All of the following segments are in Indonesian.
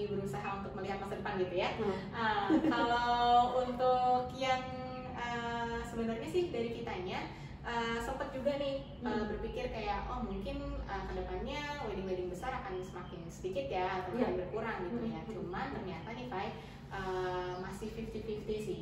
berusaha untuk melihat masa depan gitu ya. Kalau untuk yang sebenarnya sih dari kitanya sempat juga nih berpikir kayak mungkin kedepannya wedding besar akan semakin sedikit ya atau akan berkurang gitu ya. Cuman ternyata nih Fai masih 50-50 sih.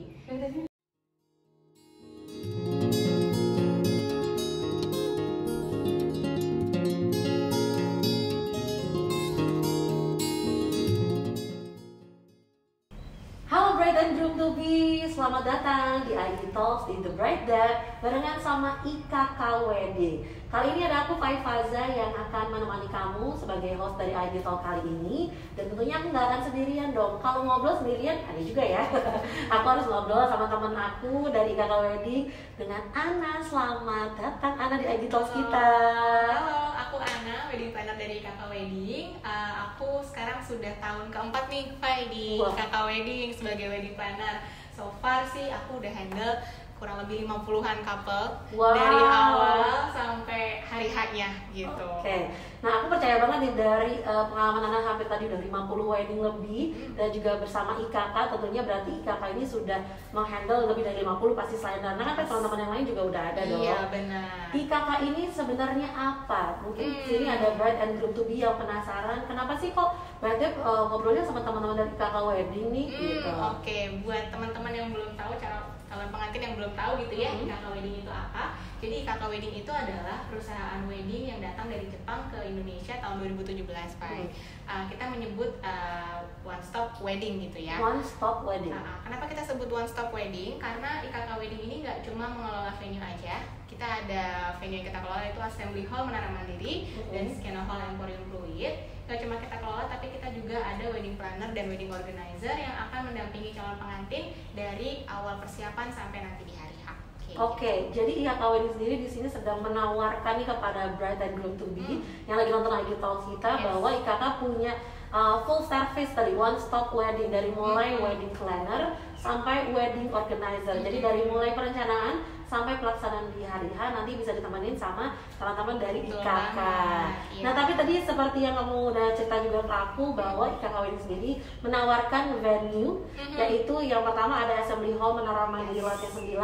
Selamat datang di ID Talks di The Bride Dab barengan sama IKK Wedding. Kali ini ada aku Fai Faza yang akan menemani kamu sebagai host dari ID Talk kali ini. Dan tentunya aku nggak akan sendirian dong. Kalau ngobrol sendirian ada juga ya. Aku harus ngobrol sama teman aku dari IKK Wedding dengan Ana. Selamat datang Ana di ID Talks kita. Halo, aku Ana, wedding planner dari IKK Wedding. Aku sekarang sudah tahun keempat nih Fai di IKK Wedding sebagai wedding planner. So far sih aku udah handle kurang lebih 50-an couple dari awal sampai hari H-nya gitu. Oke. Nah, aku percaya banget nih dari pengalaman Ana hampir tadi udah 50 wedding lebih dan juga bersama IKK, tentunya berarti IKK ini sudah menghandle lebih dari 50 pasti selain Ana kan teman-teman yang lain juga udah ada dong. Iya, benar. IKK ini sebenarnya apa? Mungkin sini ada bride and groom to be yang penasaran, kenapa sih kok bride ngobrolnya sama teman-teman dari IKK Wedding nih gitu. Oke, buat teman-teman yang belum tahu calon pengantin yang belum tahu gitu ya, IKK Wedding itu apa? Jadi IKK Wedding itu adalah perusahaan wedding yang datang dari Jepang ke Indonesia tahun 2017, Pak. Kita menyebut one stop wedding gitu ya. One stop wedding. Kenapa kita sebut one stop wedding? Karena IKK Wedding ini nggak cuma mengelola venue aja. Kita ada venue yang kita kelola itu Assembly Hall Menara Mandiri dan Skena Hall Emporium Fluid. Gak cuma kita kelola, tapi kita juga ada wedding planner dan wedding organizer yang akan mendampingi calon pengantin dari awal persiapan sampai nanti di hari H. Oke, jadi IKK Wedding sendiri di sini sedang menawarkan nih kepada bride and groom to be yang lagi nonton ID Talks kita bahwa IKK punya full service dari one stop wedding, dari mulai wedding planner sampai wedding organizer. Jadi dari mulai perencanaan sampai pelaksanaan di hari H nanti bisa ditemenin sama teman-teman dari IKK. Nah, tapi tadi seperti yang kamu udah cerita juga ke aku bahwa IKK Wedding sendiri menawarkan venue, yaitu yang pertama ada Assembly Hall Menara Mandiri lantai 9,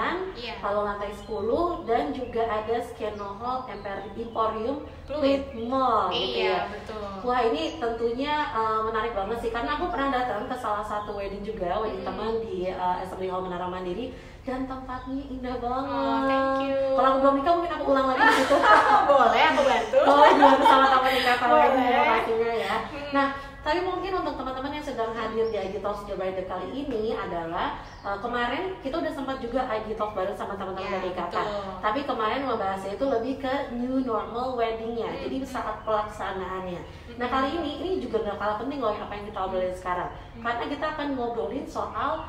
lalu lantai 10, dan juga ada Skena Hall Emporium Fluid Mall gitu ya. Betul. Wah, ini tentunya menarik banget sih, karena aku pernah datang ke salah satu wedding juga, wedding teman di Assembly Hall Menara Mandiri, dan tempatnya indah banget. Thank you. Kalau aku belum nikah mungkin aku ulang lagi di situ. Boleh, aku bantu. Boleh bantu sama teman IKK Wedding pastinya ya. Nah, tapi mungkin untuk teman-teman yang sedang hadir di ID Talks The Bride kali ini adalah kemarin kita udah sempat juga ID Talks bareng sama teman-teman dari IKK. Tapi kemarin ngebahasnya itu lebih ke new normal weddingnya, jadi saat pelaksanaannya. Nah, kali ini juga gak kalah penting loh apa yang kita obrolin sekarang, karena kita akan ngobrolin soal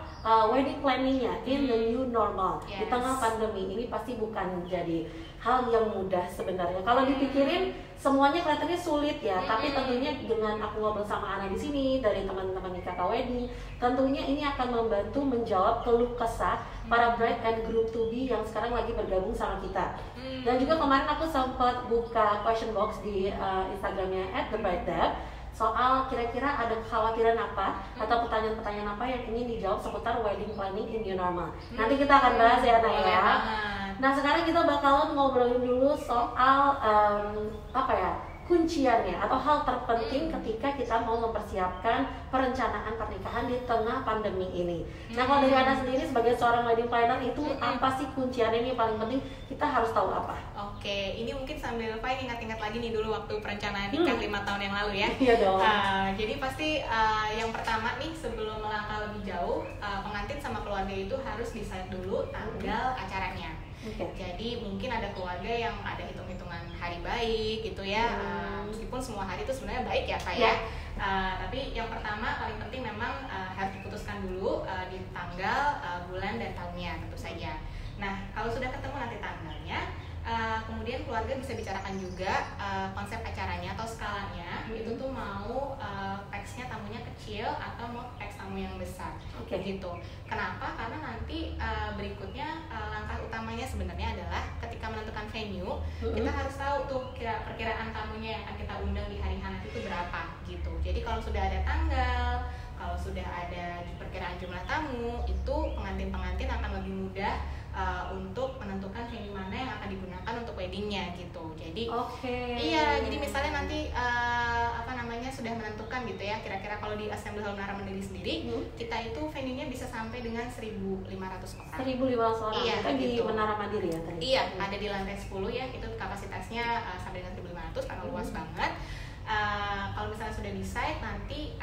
wedding planningnya in the new normal. Di tengah pandemi ini pasti bukan jadi hal yang mudah sebenarnya. Kalau dipikirin semuanya kelihatannya sulit ya, tapi tentunya dengan aku ngobrol sama Ana di sini dari teman-teman IKK Wedding, tentunya ini akan membantu menjawab keluh kesah para bride and groom to be yang sekarang lagi bergabung sama kita. Dan juga kemarin aku sempat buka question box di Instagramnya @thebrideDab soal kira-kira ada kekhawatiran apa atau pertanyaan-pertanyaan apa yang ingin dijawab seputar wedding planning in new normal. Nanti kita akan bahas ya, Ana ya. Nah, sekarang kita bakalan ngobrolin dulu soal kunciannya atau hal terpenting ketika kita mau mempersiapkan perencanaan pernikahan di tengah pandemi ini. Nah, kalau dari Ana sendiri sebagai seorang wedding planner itu apa sih kunciannya ini yang paling penting kita harus tahu apa? Oke, ini mungkin sambil ingat-ingat lagi nih dulu waktu perencanaan nikah 5 tahun yang lalu ya. Iya dong. Jadi pasti yang pertama nih sebelum melangkah lebih jauh, pengantin sama keluarga itu harus decide dulu tanggal acaranya. Jadi mungkin ada keluarga yang ada hitung-hitungan hari baik gitu ya, meskipun semua hari itu sebenarnya baik ya Kak ya. Tapi yang pertama paling penting memang harus diputuskan dulu di tanggal, bulan dan tahunnya tentu saja. Nah, kalau sudah ketemu nanti tanggalnya, kemudian keluarga bisa bicarakan juga konsep acaranya atau skalanya. Itu tuh mau teksnya tamunya kecil atau mau teks tamu yang besar gitu. Kenapa? Karena nanti berikutnya langkah utamanya sebenarnya adalah ketika menentukan venue, kita harus tahu tuh perkiraan tamunya yang akan kita undang di hari H nanti itu berapa gitu. Jadi kalau sudah ada tanggal, ada perkiraan jumlah tamu, itu pengantin akan lebih mudah untuk menentukan venue mana yang akan digunakan untuk weddingnya gitu. Jadi iya, jadi misalnya nanti sudah menentukan gitu ya, kira-kira kalau di Assembly Hall Menara Mandiri sendiri, kita itu venue-nya bisa sampai dengan 1.500 orang. 1.500 orang. Iya, kan gitu. Di Menara Mandiri ya tadi. Iya, ada di lantai 10 ya, itu kapasitasnya sampai dengan 1.500 karena luas banget. Kalau misalnya sudah decide nanti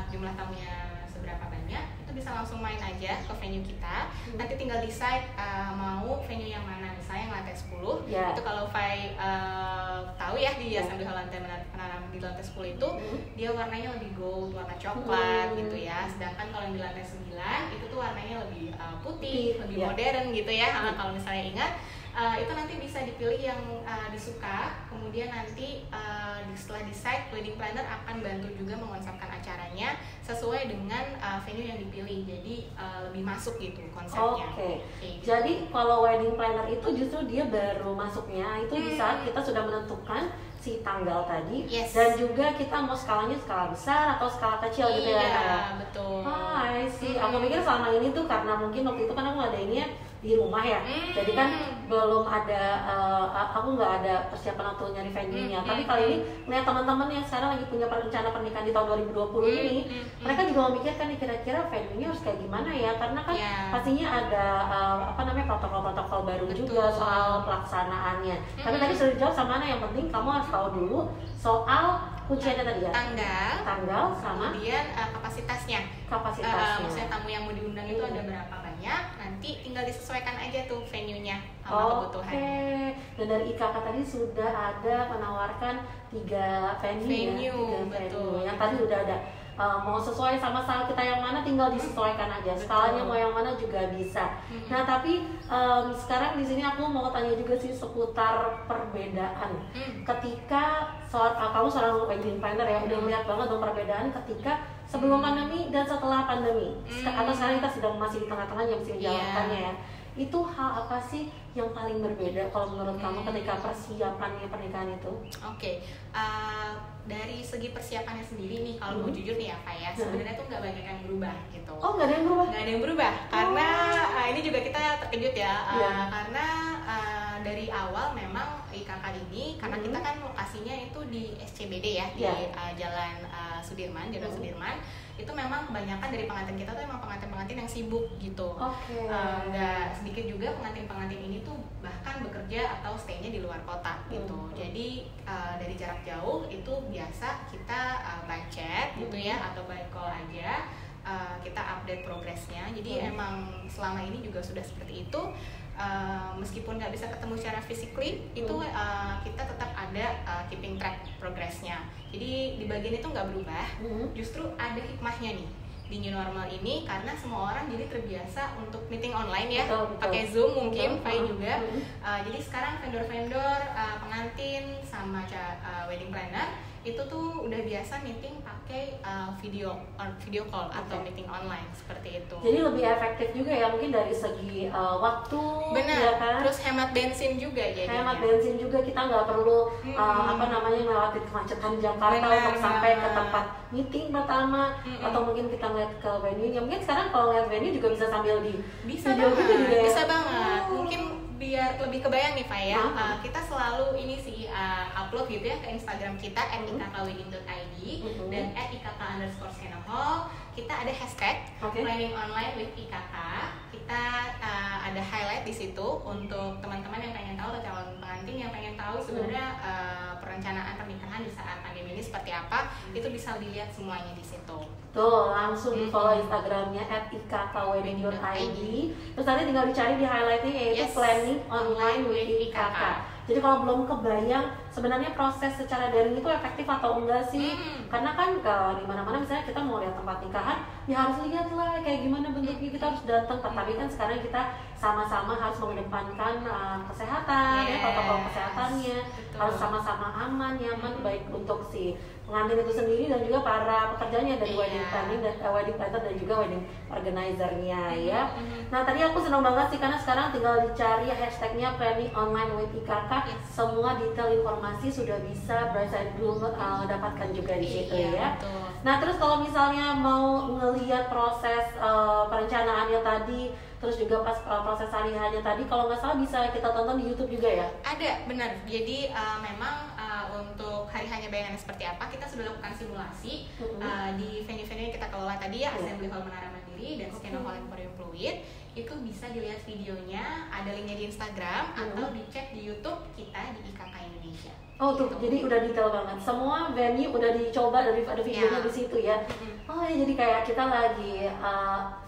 jumlah tamunya seberapa banyak, itu bisa langsung main aja ke venue kita. Nanti tinggal decide mau venue yang mana. Misalnya yang lantai 10 itu kalau Fai tahu ya, di Assembly Hall Menara di lantai 10 itu dia warnanya lebih gold, warna coklat gitu ya. Sedangkan kalau yang di lantai 9 itu tuh warnanya lebih putih, lebih modern gitu ya. Kalau misalnya ingat, itu nanti bisa dipilih yang disuka. Kemudian nanti setelah decide, wedding planner akan bantu juga mengonsepkan acaranya sesuai dengan venue yang dipilih. Jadi lebih masuk gitu konsepnya. Gitu. Jadi kalau wedding planner itu justru dia baru masuknya itu di saat kita sudah menentukan si tanggal tadi, dan juga kita mau skalanya skala besar atau skala kecil gitu ya. Iya, betul. I see. Aku pikir selama ini tuh karena mungkin waktu itu kan aku ngadainnya di rumah ya, jadi kan belum ada, aku nggak ada persiapan untuk nyari venue-nya. Tapi kali ini melihat teman-teman yang sekarang lagi punya rencana pernikahan di tahun 2020 ini, mereka juga memikirkan nih kira-kira venue-nya harus kayak gimana ya, karena kan pastinya ada protokol-protokol baru juga soal pelaksanaannya. Tapi tadi sudah dijawab sama Ana, yang penting kamu harus tahu dulu soal kunciannya tadi ya, tanggal sama kemudian kapasitasnya. Maksudnya tamu yang mau diundang itu ada berapa banyak, nanti tinggal disesuaikan aja tuh venue-nya sama kebutuhannya. Dan dari IKK tadi sudah ada menawarkan 3 venue. Yang tadi udah ada. Mau sesuai sama skala kita yang mana tinggal disesuaikan aja. Skalanya mau yang mana juga bisa. Nah, tapi sekarang di sini aku mau tanya juga sih seputar perbedaan. Ketika kamu seorang wedding planner ya, udah melihat banget dong perbedaan ketika sebelum pandemi dan setelah pandemi. Atau sekarang kita sedang masih di tengah-tengah yang mesti menjalankannya ya. Itu hal apa sih yang paling berbeda kalau menurut kamu ketika persiapannya pernikahan itu? Dari segi persiapannya sendiri nih, kalau mau jujur nih ya Pak ya, sebenarnya tuh nggak banyak yang berubah gitu. Nggak ada yang berubah? Nggak ada yang berubah, karena ini juga kita terkejut ya, karena dari awal memang IKK ini, karena kita kan lokasinya itu di SCBD ya, di Jalan Sudirman, itu memang kebanyakan dari pengantin kita tuh emang pengantin-pengantin yang sibuk gitu. Nggak sedikit juga pengantin-pengantin ini tuh bahkan bekerja atau stay-nya di luar kota gitu. Jadi dari jarak jauh itu biasa kita by chat gitu ya, atau by call aja, kita update progresnya. Jadi emang selama ini juga sudah seperti itu. Meskipun nggak bisa ketemu secara physically, itu kita tetap ada keeping track progresnya. Jadi di bagian itu nggak berubah. Justru ada hikmahnya nih di new normal ini, karena semua orang jadi terbiasa untuk meeting online ya, pakai Zoom mungkin, Fai juga. Jadi sekarang vendor-vendor, pengantin sama wedding planner itu tuh udah biasa meeting pakai video call atau meeting online seperti itu. Jadi lebih efektif juga ya, mungkin dari segi waktu. Benar. Ya kan? Terus hemat bensin juga jadinya. Hemat bensin juga, kita nggak perlu melewati kemacetan Jakarta untuk sampai ke tempat meeting pertama, atau mungkin kita ngeliat ke venue. Ya mungkin sekarang kalau ngeliat venue juga bisa sambil di video gitu juga ya. Bisa banget. Mungkin biar lebih kebayang nih Pak ya, kita selalu ini sih upload gitu ya ke Instagram kita @ikkwedding.id dan @ikk_scannerhall. Kita ada hashtag planning online with IKK. Kita ada highlight di situ untuk teman-teman yang pengen tahu, atau calon pengantin yang pengen tahu sebenarnya perencanaan pernikahan di saat pandemi ini seperti apa, itu bisa dilihat semuanya di situ. Tuh, langsung di follow Instagramnya @ikkwedding.id. Terus nanti tinggal dicari di highlightnya yaitu planning online with IKK. Jadi kalau belum kebayang sebenarnya proses secara daring itu efektif atau enggak sih? Karena kan di mana-mana misalnya kita mau lihat tempat nikahan, ya harus lihat lah kayak gimana bentuknya, kita harus datang. Tapi kan sekarang kita sama-sama harus mengedepankan kesehatan, ya, protokol kesehatannya. Harus sama-sama aman, nyaman, baik untuk si pengantin itu sendiri dan juga para pekerjanya dari wedding planning dan wedding planner dan juga wedding organizer-nya ya. Nah, tadi aku senang banget sih karena sekarang tinggal dicari hashtagnya planning online with IKK. Semua detail informasi sudah bisa Bright Side Groom dapatkan juga di situ ya. Betul. Nah, terus kalau misalnya mau ngelihat proses perencanaannya tadi, terus juga pas proses hari-harinya tadi, kalau nggak salah bisa kita tonton di YouTube juga ya? Ada, benar. Jadi memang untuk hari hanya bayangannya seperti apa, kita sudah lakukan simulasi di venue-venue yang kita kelola tadi ya, Assembly Hall Menara Mandiri dan Skena Hall Emporium Fluid. Itu bisa dilihat videonya, ada linknya di Instagram atau dicek di YouTube kita di IKK Indonesia. Oh tuh, jadi udah detail banget. Semua venue udah dicoba, ada videonya di situ ya. Oh ya, jadi kayak kita lagi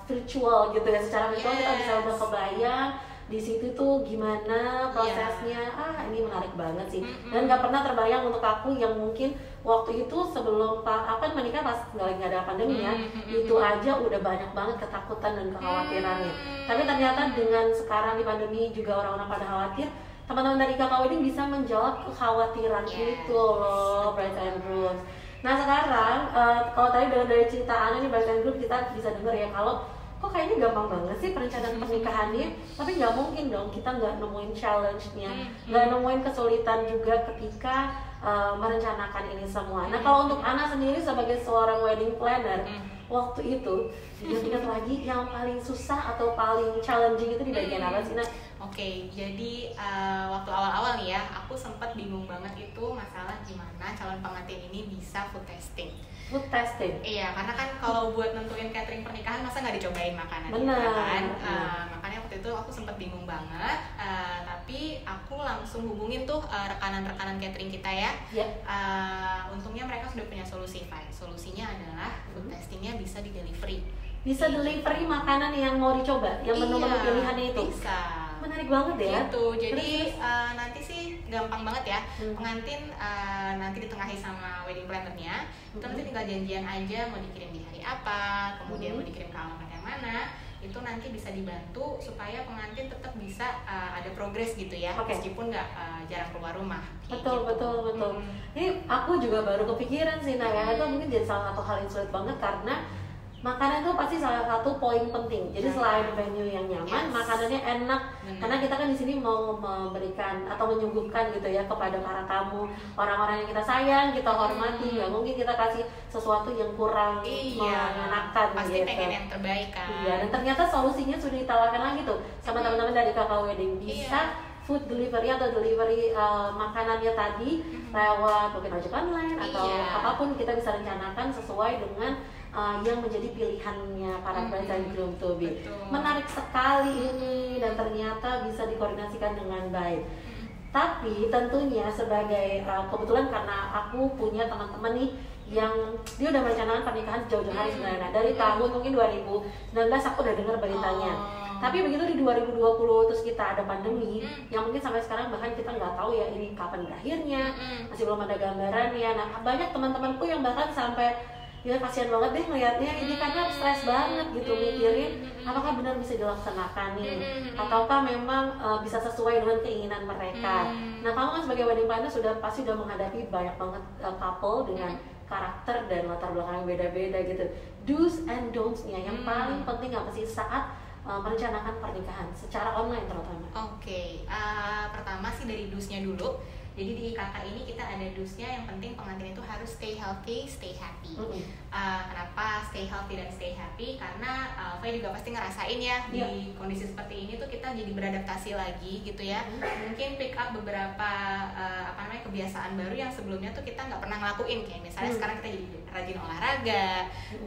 virtual gitu ya, secara virtual kita bisa udah kebayang di situ tuh gimana prosesnya. Ini menarik banget sih. Dan nggak pernah terbayang untuk aku yang mungkin waktu itu sebelum menikah pas nggak ada pandemi ya, itu aja udah banyak banget ketakutan dan kekhawatirannya. Tapi ternyata dengan sekarang di pandemi juga orang-orang pada khawatir, teman-teman dari IKK Wedding bisa menjawab kekhawatiran itu loh, Brides and Grooms. Nah sekarang kalau tadi dari cerita Ana nih, Brides and Grooms, kita bisa denger ya kalau kok kayaknya gampang banget sih perencanaan pernikahannya, tapi nggak mungkin dong kita nggak nemuin challenge-nya, nggak nemuin kesulitan juga ketika merencanakan ini semua. Nah kalau untuk Ana sendiri sebagai seorang wedding planner, waktu itu ingat lagi yang paling susah atau paling challenging itu di bagian apa sih, Nah? Oke, jadi waktu awal-awal nih ya, aku sempat bingung banget itu masalah gimana calon pengantin ini bisa food testing. Food testing? Iya, karena kan kalau buat nentuin catering pernikahan masa nggak dicobain makanan, kan? Makanya waktu itu aku sempat bingung banget, tapi aku langsung hubungin tuh rekanan-rekanan catering kita ya. Untungnya mereka sudah punya solusi, Pak. Solusinya adalah food testingnya bisa di delivery. Bisa delivery makanan yang mau dicoba, yang menu-menu pilihannya itu? Bisa. Menarik banget ya. Gitu. Jadi nanti sih gampang banget ya. Pengantin nanti ditengahi sama wedding planner-nya. Itu nanti tinggal janjian aja mau dikirim di hari apa, kemudian mau dikirim ke alamat yang mana. Itu nanti bisa dibantu supaya pengantin tetap bisa ada progres gitu ya, meskipun nggak jarang keluar rumah. Betul. Ini aku juga baru kepikiran sih, Naya. Itu mungkin jadi salah satu hal yang sulit banget karena makanan itu pasti salah satu poin penting. Jadi selain venue yang nyaman, makanannya enak. Karena kita kan di sini mau memberikan atau menyuguhkan gitu ya kepada para tamu, orang-orang yang kita sayang, kita hormati. Nggak mungkin kita kasih sesuatu yang kurang mengenakan. Pasti pengen yang terbaik kan. Iya, dan ternyata solusinya sudah ditawarkan lagi tuh sama teman-teman dari IKK Wedding. Bisa food delivery atau delivery makanannya tadi lewat mungkin ojek online atau apapun, kita bisa rencanakan sesuai dengan yang menjadi pilihannya para brides and groom to be. Menarik sekali ini dan ternyata bisa dikoordinasikan dengan baik. Tapi tentunya sebagai kebetulan karena aku punya teman-teman nih yang dia udah merencanakan pernikahan jauh-jauh hari sebenarnya. Dari tahun mungkin 2019 aku udah dengar beritanya. Tapi begitu di 2020 terus kita ada pandemi yang mungkin sampai sekarang bahkan kita nggak tahu ya ini kapan berakhirnya, masih belum ada gambarannya. Nah banyak teman-temanku yang bahkan sampai ya kasihan banget deh ngeliatnya ini karena stres banget gitu mikirin apakah benar bisa dilaksanakan nih ataukah memang bisa sesuai dengan keinginan mereka. Nah kamu kan sebagai wedding planner pasti sudah menghadapi banyak banget couple dengan karakter dan latar belakang yang beda-beda gitu. Do's and don'ts-nya yang paling penting apa sih saat merencanakan pernikahan secara online terutama? Pertama sih dari do's-nya dulu. Jadi di IKK ini kita ada do's-nya, yang penting pengantin itu harus stay healthy, stay happy. Kenapa stay healthy dan stay happy? Karena Faye juga pasti ngerasain ya di kondisi seperti ini tuh kita jadi beradaptasi lagi gitu ya. Mungkin pick up beberapa kebiasaan baru yang sebelumnya tuh kita nggak pernah ngelakuin, kayak misalnya sekarang kita jadi rajin olahraga,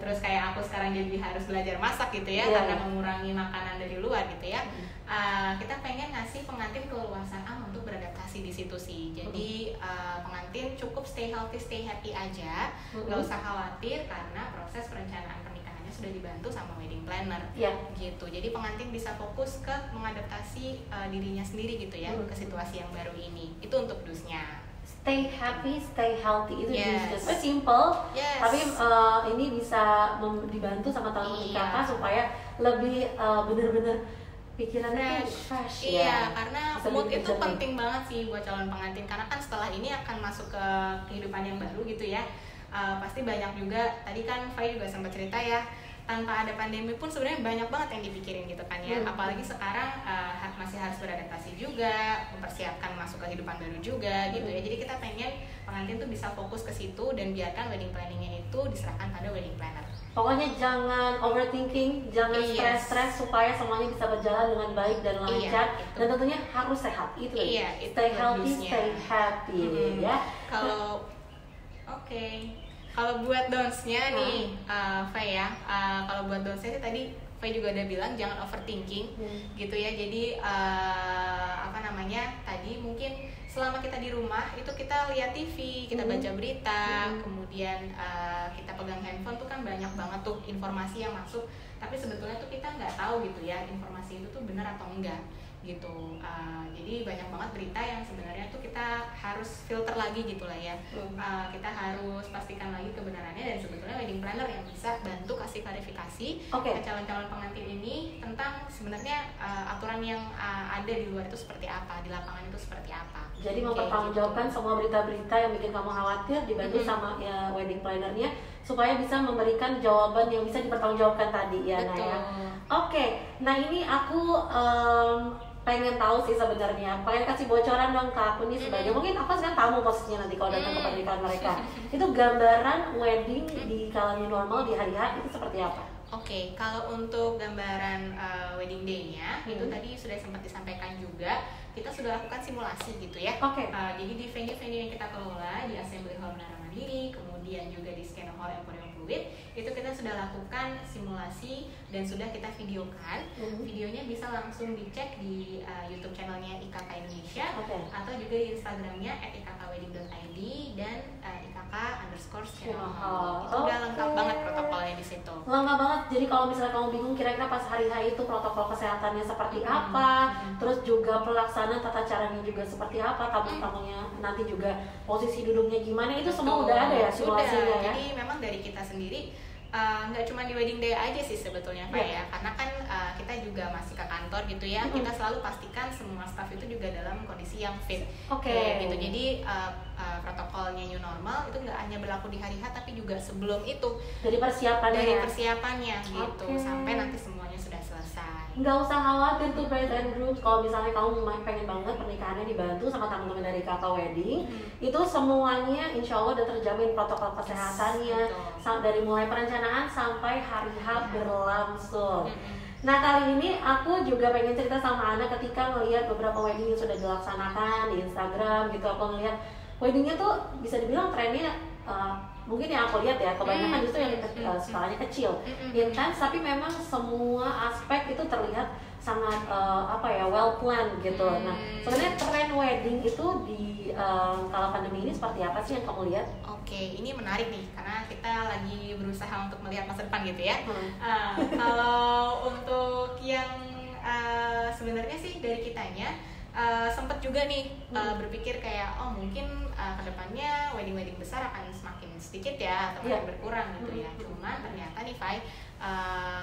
terus kayak aku sekarang jadi harus belajar masak gitu ya karena mengurangi makanan dari luar gitu ya. Kita pengen ngasih pengantin keleluasaan untuk beradaptasi di situ sih. Jadi pengantin cukup stay healthy, stay happy aja, nggak usah khawatir karena proses perencanaan pernikahannya sudah dibantu sama wedding planner. Gitu. Jadi pengantin bisa fokus ke mengadaptasi dirinya sendiri gitu ya ke situasi yang baru ini. Itu untuk do's-nya. Stay happy, stay healthy itu just simple, tapi ini bisa dibantu sama teman-teman IKK supaya lebih bener-bener pikirannya fresh. Karena mood itu penting banget sih buat calon pengantin, karena kan setelah ini akan masuk ke kehidupan yang baru gitu ya. Pasti banyak juga, tadi kan Faye juga sempat cerita ya, tanpa ada pandemi pun sebenarnya banyak banget yang dipikirin gitu kan ya. Apalagi sekarang masih harus beradaptasi juga, mempersiapkan masuk ke kehidupan baru juga gitu ya. Jadi kita pengen pengantin tuh bisa fokus ke situ dan biarkan wedding planningnya itu diserahkan pada wedding planner. Pokoknya jangan overthinking, jangan stres supaya semuanya bisa berjalan dengan baik dan lancar, dan tentunya harus sehat. Itu stay healthy, stay happy ya. Kalau kalau buat don'ts-nya nih, Faye ya, kalau buat don'ts-nya sih tadi Faye juga udah bilang jangan overthinking gitu ya. Jadi tadi mungkin selama kita di rumah itu kita lihat TV, kita baca berita, kemudian kita pegang handphone tuh kan banyak banget tuh informasi yang masuk, tapi sebetulnya tuh kita nggak tahu gitu ya informasi itu tuh benar atau enggak gitu. Jadi banyak banget berita yang sebenarnya tuh kita harus filter lagi gitu lah ya. Kita harus pastikan lagi kebenarannya, dan sebetulnya wedding planner yang bisa bantu kasih klarifikasi ke calon-calon pengantin ini tentang sebenarnya aturan yang ada di luar itu seperti apa, di lapangan itu seperti apa. Jadi mempertanggungjawabkan semua berita-berita yang bikin kamu khawatir, dibantu sama ya wedding plannernya supaya bisa memberikan jawaban yang bisa dipertanggungjawabkan tadi ya. Betul. Naya. Nah ini aku pengen tahu sih sebenarnya, pengen kasih bocoran dong ke aku nih sebagai mungkin aku kan tamu posisinya nanti kalau datang ke pernikahan mereka. Itu gambaran wedding di kalangan normal di hari H itu seperti apa? Kalau untuk gambaran wedding day-nya itu tadi sudah sempat disampaikan juga, kita sudah lakukan simulasi gitu ya. Jadi di venue-venue yang kita kelola di Assembly Hall Menara Mandiri, kemudian juga di Scanner Hall Emporium Fluid, itu kita sudah lakukan simulasi dan sudah kita videokan. Videonya bisa langsung dicek di YouTube channelnya IKK Indonesia, atau juga di Instagramnya @ikkwedding.id dan IKK_channel. Itu udah lengkap banget protokolnya di situ. Lengkap banget. Jadi kalau misalnya kamu bingung kira-kira pas hari H itu protokol kesehatannya seperti apa, terus juga pelaksanaan tata caranya juga seperti apa, tamu-tamunya nanti juga posisi duduknya gimana, itu semua udah ada ya simulasinya ya. Jadi memang dari kita sendiri nggak cuma di wedding day aja sih sebetulnya Pak ya, karena kan kita juga masih ke kantor gitu ya, kita selalu pastikan semua staff itu juga dalam kondisi yang fit gitu. Jadi protokolnya new normal itu nggak hanya berlaku di hari H tapi juga sebelum itu, dari persiapannya gitu sampai nanti semuanya sudah selesai. Nggak usah khawatir tuh bride and groom, kalau misalnya kamu pengen banget pernikahannya dibantu sama teman-teman dari Kakak Wedding, itu semuanya insya Allah udah terjamin protokol kesehatannya, dari mulai perencanaan sampai hari H berlangsung. Nah kali ini aku juga pengen cerita sama Ana ketika melihat beberapa wedding yang sudah dilaksanakan di Instagram gitu. Aku ngeliat weddingnya tuh bisa dibilang trennya mungkin yang aku lihat ya kebanyakan justru yang skalanya kecil, intens, tapi memang semua aspek itu terlihat sangat well planned gitu. Nah sebenarnya tren wedding itu di kala pandemi ini seperti apa sih yang kamu lihat? Ini menarik nih karena kita lagi berusaha untuk melihat masa depan gitu ya. Kalau untuk yang sebenarnya sih dari kitanya sempat juga nih berpikir kayak mungkin kedepannya wedding besar akan semakin sedikit ya atau makin berkurang gitu ya. Cuman ternyata nih Fai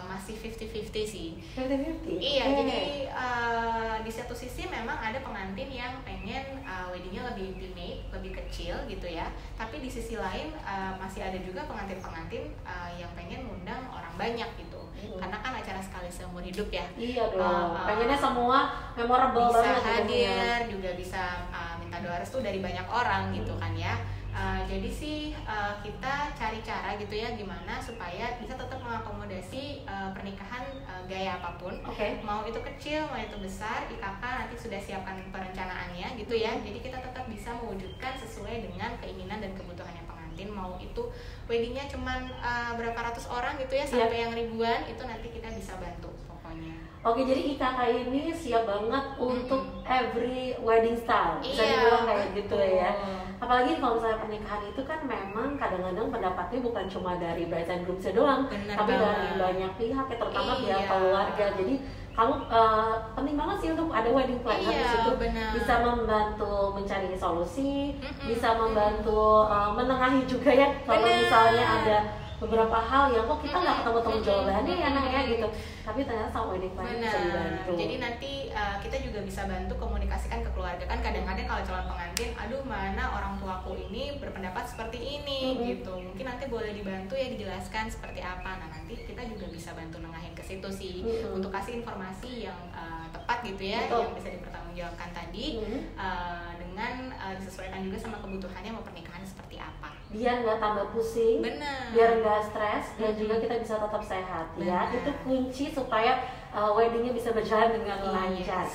masih 50-50 sih. 50-50? Iya, jadi di satu sisi memang ada pengantin yang pengen weddingnya lebih intimate, lebih kecil gitu ya. Tapi di sisi lain masih ada juga pengantin-pengantin yang pengen ngundang orang banyak gitu. Karena kan acara sekali seumur hidup ya. Iya dong, pengennya semua memorable bisa banget. Bisa hadir, juga bisa minta doa restu dari banyak orang gitu kan ya. Jadi sih kita cari cara gitu ya gimana supaya bisa tetap mengakomodasi pernikahan gaya apapun, mau itu kecil mau itu besar, IKK nanti sudah siapkan perencanaannya gitu ya. Jadi kita tetap bisa mewujudkan sesuai dengan keinginan dan kebutuhannya pengantin, mau itu weddingnya cuman berapa ratus orang gitu ya sampai yang ribuan, itu nanti kita bisa bantu pokoknya. Jadi IKK ini siap banget untuk every wedding style, bisa dibilang kayak gitu ya. Apalagi kalau misalnya pernikahan itu kan memang kadang-kadang pendapatnya bukan cuma dari bride and groom doang, tapi dari banyak pihak ya, terutama pihak keluarga. Jadi kamu penting banget sih untuk ada wedding planner di situ, bisa membantu mencari solusi, bisa membantu menengahi juga ya kalau misalnya ada beberapa hal yang kok kita nggak ketemu jawabannya ya Naya gitu, tapi ternyata sama wedding planner bisa dibantu. Jadi nanti kita juga bisa bantu komunikasikan ke keluarga kan, kadang-kadang kalau calon pengantin, aduh mana orang tuaku ini berpendapat seperti ini gitu, mungkin nanti boleh dibantu ya dijelaskan seperti apa. Nah nanti kita juga bisa bantu nengahin ke situ sih untuk kasih informasi yang tepat gitu ya, yang bisa dipertanggungjawabkan tadi dengan disesuaikan juga sama kebutuhannya mau pernikahan seperti seperti apa. Biar nggak tambah pusing, Benar. biar nggak stres, dan juga kita bisa tetap sehat. Ya, itu kunci supaya weddingnya bisa berjalan dengan lancar.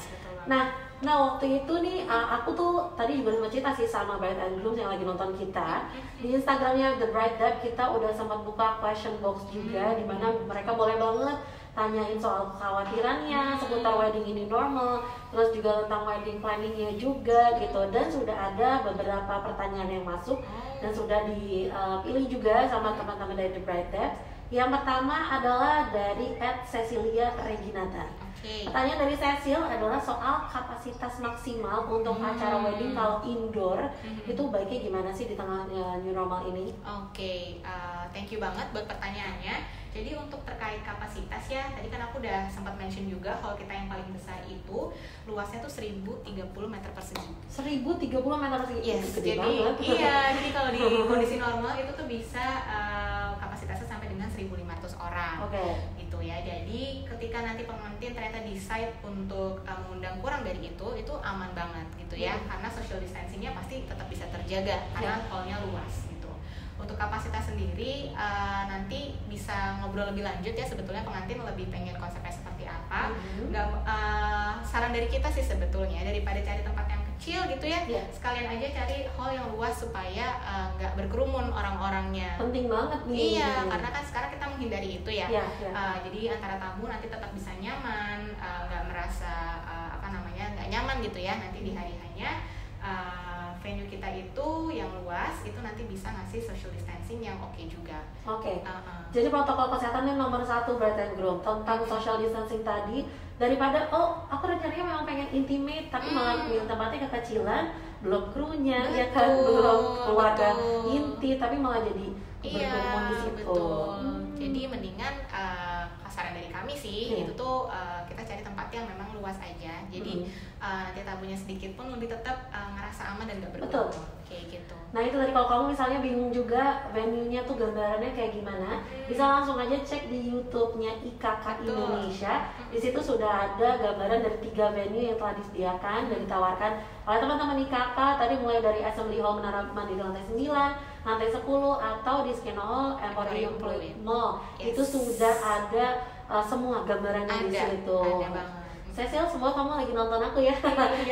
Nah waktu itu nih aku tuh tadi juga sempat cerita sih sama bride and groom yang lagi nonton kita di Instagramnya The Bride Lab. Kita udah sempat buka question box juga, di mana mereka boleh banget tanyain soal kekhawatirannya seputar wedding ini normal, terus juga tentang wedding planningnya juga gitu. Dan sudah ada beberapa pertanyaan yang masuk dan sudah dipilih juga sama teman-teman dari The Bride Lab. Yang pertama adalah dari @Cecilia Reginata. Pertanyaan dari Cecil adalah soal kapasitas maksimal untuk acara wedding kalau indoor itu baiknya gimana sih di tengah new normal ini? Thank you banget buat pertanyaannya. Jadi untuk terkait kapasitas ya, tadi kan aku udah sempat mention juga hall kita yang paling besar itu luasnya tuh 1030 meter persegi. 1030 meter persegi? Yes, gede jadi banget. iya, jadi kalau di kondisi normal itu tuh bisa kapasitasnya sampai dengan 1500 orang. Gitu ya. Jadi ketika nanti pengantin ternyata decide untuk mengundang kurang dari itu aman banget gitu ya. Karena social distancingnya pasti tetap bisa terjaga karena hallnya luas gitu. Untuk kapasitas sendiri nanti bisa ngobrol lebih lanjut ya, sebetulnya pengantin lebih pengen konsepnya seperti apa. Saran dari kita sih sebetulnya daripada cari tempat yang kecil gitu ya, sekalian aja cari hall yang luas supaya nggak berkerumun orang-orangnya. Penting banget nih. Iya, karena kan sekarang kita menghindari itu ya. Jadi antara tamu nanti tetap bisa nyaman, nggak merasa nggak nyaman gitu ya nanti di hari hanya. Venue kita itu yang luas itu nanti bisa ngasih social distancing yang oke juga. Jadi protokol kesehatan yang nomor 1 bride and groom tentang social distancing tadi, daripada aku rencananya memang pengen intimate tapi malah milih tempatnya kekecilan, belum krunya ya kan, belum keluarga inti tapi malah jadi berkerumun di situ. Jadi mendingan saran dari kami sih itu tuh kita cari tempat yang memang luas aja. Jadi nanti tamunya sedikit pun lebih tetap ngerasa aman dan gak berkerumun. Kayak gitu. Nah itu tadi kalau kamu misalnya bingung juga venue-nya tuh gambarannya kayak gimana, bisa langsung aja cek di YouTube-nya IKK Indonesia. Di situ sudah ada gambaran dari 3 venue yang telah disediakan dan ditawarkan oleh teman-teman IKK. Tadi mulai dari Assembly Hall Menara Mandiri lantai 9, lantai 10, atau di Skena Hall Emporium Mall. Itu sudah ada semua gambarannya di situ. Ada banget. Cecil, semua kamu lagi nonton aku ya.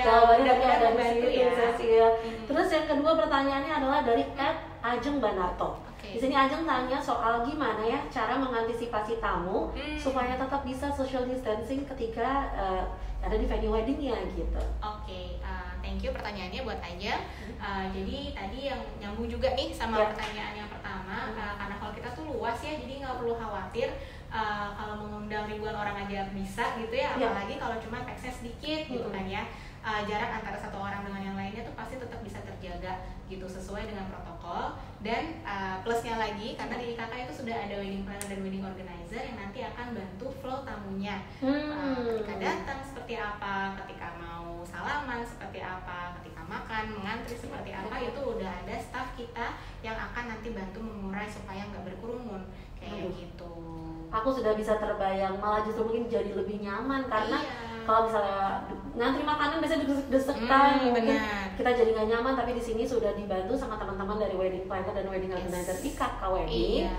Jawabannya tadi ada di situ ya. Cecil. Terus yang kedua pertanyaannya adalah dari @Ajeng Banarto. Di sini Ajeng tanya soal gimana ya cara mengantisipasi tamu supaya tetap bisa social distancing ketika ada di venue weddingnya gitu. Thank you pertanyaannya buat Ajeng. Jadi tadi yang nyambung juga nih sama pertanyaan yang pertama, karena hall kita tuh luas ya, jadi nggak perlu khawatir kalau mengundang ribuan orang aja bisa gitu ya, apalagi kalau cuma pax-nya sedikit gitu kan ya. Jarak antara satu orang dengan yang lainnya tuh pasti tetap bisa terjaga gitu sesuai dengan protokol. Dan plusnya lagi karena di IKK itu sudah ada wedding planner dan wedding organizer yang nanti akan bantu flow tamunya. Ketika datang seperti apa, ketika mau salaman seperti apa, ketika makan, mengantri seperti apa, itu udah ada staff kita yang akan nanti bantu mengurai supaya nggak berkerumun kayak gitu. Aku sudah bisa terbayang, malah justru mungkin jadi lebih nyaman karena kalau misalnya ngantri makanan biasanya desek-desekan, mungkin kita jadi nggak nyaman. Tapi di sini sudah dibantu sama teman-teman dari wedding planner dan wedding organizer IKK Wedding.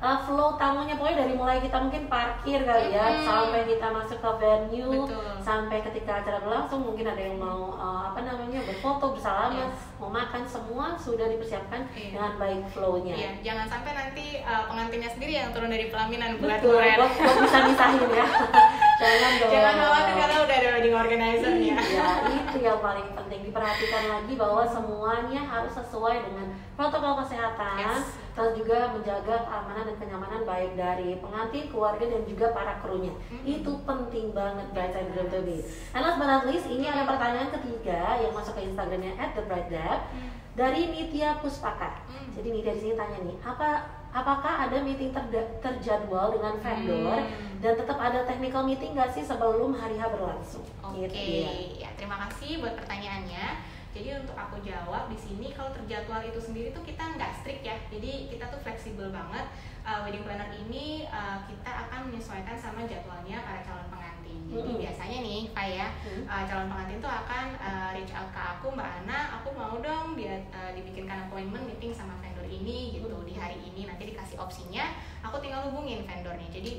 Flow tamunya pokoknya dari mulai kita mungkin parkir kali ya sampai kita masuk ke venue, sampai ketika acara berlangsung mungkin ada yang mau berfoto bersalaman, mau makan, semua sudah dipersiapkan dengan baik flow-nya. Jangan sampai nanti pengantinnya sendiri yang turun dari pelaminan buat bisa misahin ya. Jangan khawatir karena udah ada wedding organizer-nya. Itu yang paling penting, diperhatikan lagi bahwa semuanya harus sesuai dengan protokol kesehatan, terus juga menjaga keamanan dan kenyamanan baik dari pengantin, keluarga, dan juga para krunya. Itu penting banget brides and groom to be. And last but not least, ini ada pertanyaan ketiga yang masuk ke Instagramnya @thebridelab dari Nitya Puspaka. Jadi Nitya di sini tanya nih, apakah ada meeting terjadwal dengan vendor dan tetap ada technical meeting nggak sih sebelum hari H berlangsung? Terima kasih buat pertanyaannya. Jadi untuk aku jawab di sini, kalau terjadwal itu sendiri tuh kita nggak strict ya. Jadi kita tuh fleksibel banget. Wedding planner ini kita akan menyesuaikan sama jadwalnya para calon pengantin. Jadi biasanya nih kayak calon pengantin tuh akan reach out ke aku, Mbak Ana, aku mau dong dibikinkan appointment meeting sama vendor ini gitu di hari ini, nanti dikasih opsinya, aku tinggal hubungin vendornya. Jadi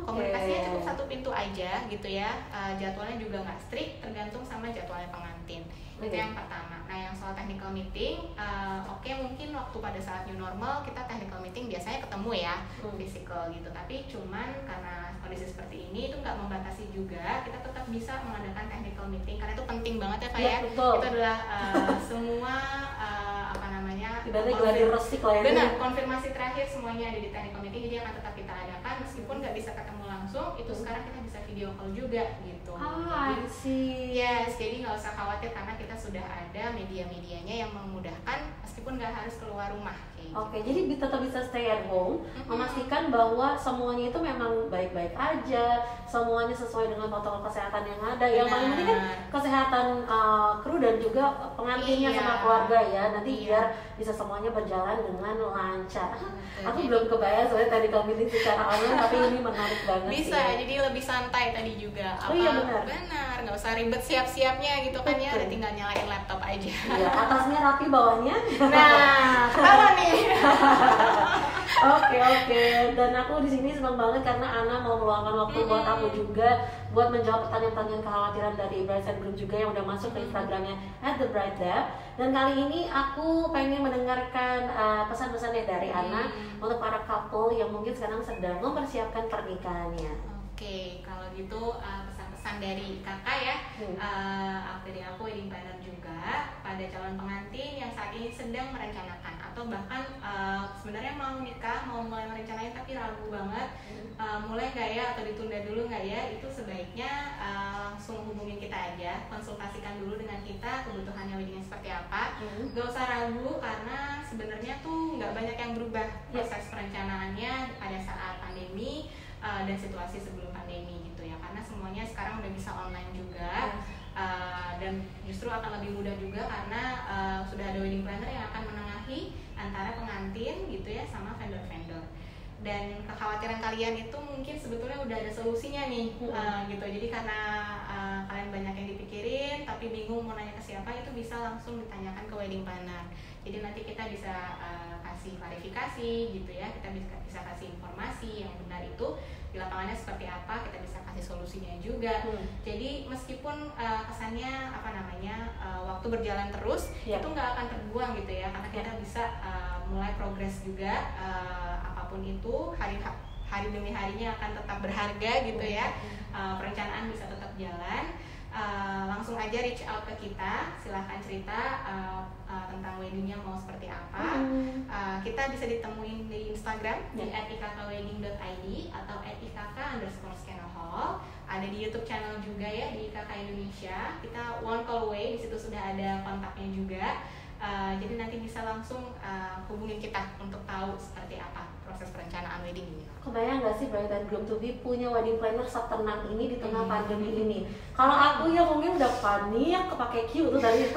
komunikasinya cukup satu pintu aja gitu ya. Jadwalnya juga nggak strict, tergantung sama jadwalnya pengantin. Itu yang pertama. Nah, yang soal technical meeting, oke, mungkin waktu pada saat new normal kita technical meeting biasanya ketemu ya, physical gitu. Tapi cuman karena kondisi seperti ini itu nggak membatasi juga, kita tetap bisa mengadakan technical meeting karena itu penting banget ya, Pak ya. Itu adalah semua apa namanya? Ibaratnya gladi resik lah ya. Benar, konfirmasi terakhir semuanya ada di technical meeting, jadi akan tetap kita adakan meskipun nggak bisa ketemu langsung. Itu sekarang kita bisa video call juga gitu. Yes, jadi nggak usah khawatir karena kita sudah ada media-medianya yang memudahkan meskipun nggak harus keluar rumah. Oke, jadi tetap bisa stay at home, memastikan bahwa semuanya itu memang baik-baik aja, semuanya sesuai dengan protokol kesehatan yang ada. Yang paling penting kan kesehatan kru dan juga pengantinnya sama keluarga ya, nanti biar bisa semuanya berjalan dengan lancar. Aku belum kebayang soalnya tadi kami meeting secara online, tapi ini menarik banget. Bisa, jadi lebih santai tadi juga. Iya benar. Benar, nggak usah ribet siap-siapnya gitu kan ya, udah tinggal nyalain laptop aja. Iya, atasnya rapi, bawahnya. Nah, ketawa nih. Oke. Dan aku di sini senang banget karena Ana mau meluangkan waktu buat aku juga buat menjawab pertanyaan-pertanyaan kekhawatiran dari Brides and Groom juga yang udah masuk ke Instagramnya @thebride.dap. Dan kali ini aku pengen mendengarkan pesan-pesannya dari Ana untuk para couple yang mungkin sekarang sedang mempersiapkan pernikahannya. Oke, kalau gitu pesan-pesan dari kakak ya, dari aku wedding planner juga pada calon pengantin yang saat ini sedang merencanakan atau bahkan sebenarnya mau nikah, mau mulai merencanain tapi ragu banget mulai nggak ya atau ditunda dulu nggak ya, itu sebaiknya langsung hubungin kita aja, konsultasikan dulu dengan kita kebutuhannya weddingnya seperti apa. Nggak usah ragu karena sebenarnya tuh nggak banyak yang berubah proses perencanaannya pada saat pandemi dan situasi sebelum pandemi gitu ya, karena semuanya sekarang udah bisa online juga. Dan justru akan lebih mudah juga karena sudah ada wedding planner yang akan menengahi antara pengantin gitu ya sama vendor-vendor. Dan kekhawatiran kalian itu mungkin sebetulnya udah ada solusinya nih gitu. Jadi karena kalian banyak yang dipikirin tapi bingung mau nanya ke siapa, itu bisa langsung ditanyakan ke wedding planner. Jadi nanti kita bisa kasih klarifikasi gitu ya, kita bisa kasih informasi yang benar itu di lapangannya seperti apa, kita bisa kasih solusinya juga. Jadi meskipun kesannya waktu berjalan terus, itu nggak akan terbuang gitu ya, karena kita bisa mulai progres juga. Apapun itu hari demi harinya akan tetap berharga gitu ya. Perencanaan bisa tetap jalan. Langsung aja reach out ke kita, silahkan cerita tentang weddingnya mau seperti apa. Kita bisa ditemuin di Instagram di @ikkwedding.id atau @ikk_skenohall. Ada di YouTube channel juga ya, di IKK Indonesia. Kita one call away, di situ sudah ada kontaknya juga. Jadi nanti bisa langsung hubungin kita untuk tahu seperti apa proses perencanaan wedding ini. Kebayang gak sih bride and groom to be punya wedding planner setenang ini di tengah pandemi ini? Kalau aku ya mungkin udah panik, kepake Q tuh tadi.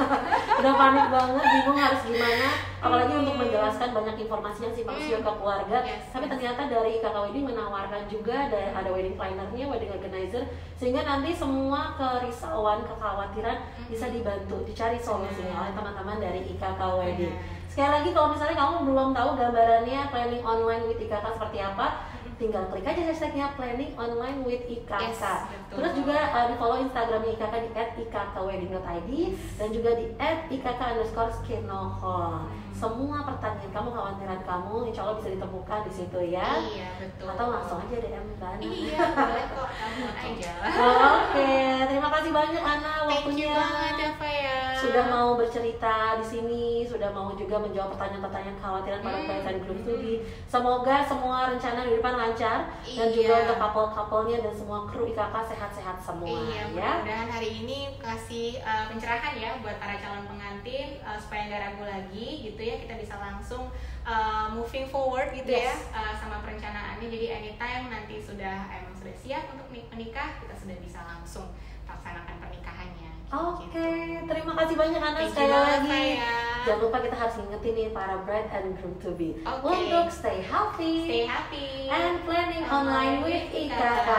Udah panik banget, bingung harus gimana. Apalagi untuk menjelaskan banyak informasi yang simpang siur ke keluarga. Tapi ternyata dari IKK Wedding menawarkan juga ada wedding plannernya, wedding organizer, sehingga nanti semua kerisauan, kekhawatiran bisa dibantu, dicari solusinya oleh teman-teman dari IKK Wedding. Sekali lagi kalau misalnya kamu belum tahu gambarannya planning online with IKK seperti apa, tinggal klik aja hashtagnya planning online with IKK. Terus juga di follow Instagramnya IKK di @ikkwedding.id dan juga di @ikk_skenohall. Semua pertanyaan kamu, khawatiran kamu, insya Allah bisa ditemukan di situ ya. Iya betul. Atau langsung aja DM Mbak Ana. Iya boleh kok, telepon aja. Oke, terima kasih banyak Ana waktunya. Thank you banget ya Faya. Sudah mau bercerita di sini, sudah mau juga menjawab pertanyaan-pertanyaan khawatiran para brides and groom to be. Semoga semua rencana di depan lancar dan juga untuk couple-couplenya dan semua kru IKK sehat-sehat semua. Iya, mudah-mudahan hari ini kasih pencerahan ya buat para calon pengantin supaya nggak ragu lagi gitu ya, kita bisa langsung moving forward gitu ya sama perencanaannya. Jadi anytime nanti emang sudah siap untuk menikah, kita sudah bisa langsung laksanakan pernikahannya. Oke, terima kasih banyak Ana sekali lagi. Jangan lupa kita harus ngingetin nih para bride and groom to be untuk stay happy and planning online with IKK.